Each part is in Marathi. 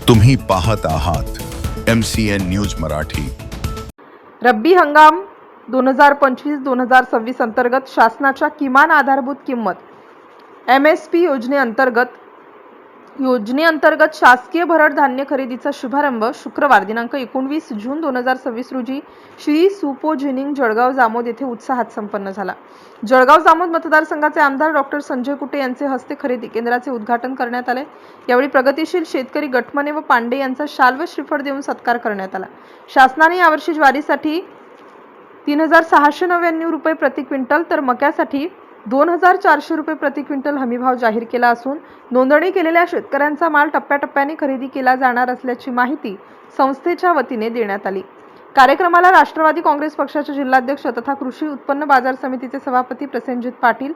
तुम्ही पाहत आहात MCN न्यूज मराठी। रब्बी हंगाम 2025-2026 अंतर्गत शासनाच्या किमान आधारभूत किंमत MSP योजनेअंतर्गत शासकीय भरड धान्य खरेदीचा शुभारंभ शुक्रवार दिनांक 19 जून 2026 रोजी श्री सुपो जिनिंग जळगाव जामोद येथे उत्साहात संपन्न झाला। जळगाव जामोद मतदारसंघाचे आमदार डॉक्टर संजय कुटे यांचे हस्ते खरेदी केंद्राचे उद्घाटन करण्यात आले। यावेळी प्रगतिशील शेतकरी गटमने व पांडे यांचा शाल व श्रीफळ देऊन सत्कार करण्यात आला। शासनाने यावर्षी ज्वारीसाठी 3699 रुपये प्रति क्विंटल तर मक्यासाठी 2400 रुपये प्रति क्विंटल हमीभाव जाहीर केला असून नोंदणी केलेल्या शेतकऱ्यांचा माल टप्प्याटप्प्याने खरेदी केला जाणार असल्याची माहिती संस्थेच्या वतीने देण्यात आली। कार्यक्रमाला राष्ट्रवादी काँग्रेस पक्षाचे जिल्हाध्यक्ष तथा कृषी उत्पन्न बाजार समितीचे सभापती प्रसेनजित पाटील,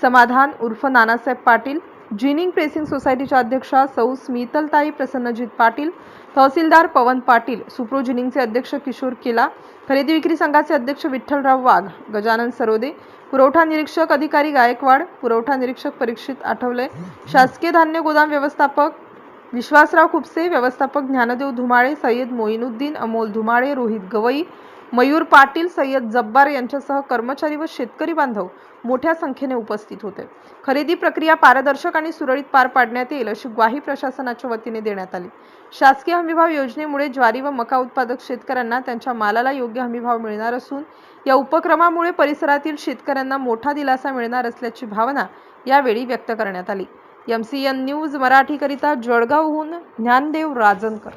समाधान उर्फ नानासाहेब पाटील, जिनिंग प्रेसिंग सोसायटीच्या अध्यक्षा सौ स्मितलताई प्रसन्नजित पाटील, तहसीलदार पवन पाटील, सुप्रो जिनिंगचे अध्यक्ष किशोर केला, खरेदी विक्री संघाचे अध्यक्ष विठ्ठलराव वाघ, गजानन सरोदे, पुरवठा निरीक्षक अधिकारी गायकवाड, पुरवठा निरीक्षक परीक्षित आठवले, शासकीय धान्य गोदाम व्यवस्थापक विश्वासराव खुपसे, व्यवस्थापक ज्ञानदेव धुमाळे, सय्यद मोइनुद्दीन, अमोल धुमाळे, रोहित गवई, मयूर पाटील, सय्यद जब्बार यांच्यासह कर्मचारी व शेतकरी बांधव मोठ्या संख्येने उपस्थित होते। खरेदी प्रक्रिया पारदर्शक आणि सुरळीत पार पाडण्यात येईल अशी ग्वाही प्रशासनाच्या वतीने देण्यात आली। शासकीय हमीभाव योजनेमुळे ज्वारी व मका उत्पादक शेतकऱ्यांना त्यांच्या मालाला योग्य हमीभाव मिळणार असून या उपक्रमामुळे परिसरातील शेतकऱ्यांना मोठा दिलासा मिळणार असल्याची भावना यावेळी व्यक्त करण्यात आली। MCN न्यूज मराठी करिता जळगावहून ज्ञानदेव राजनकर।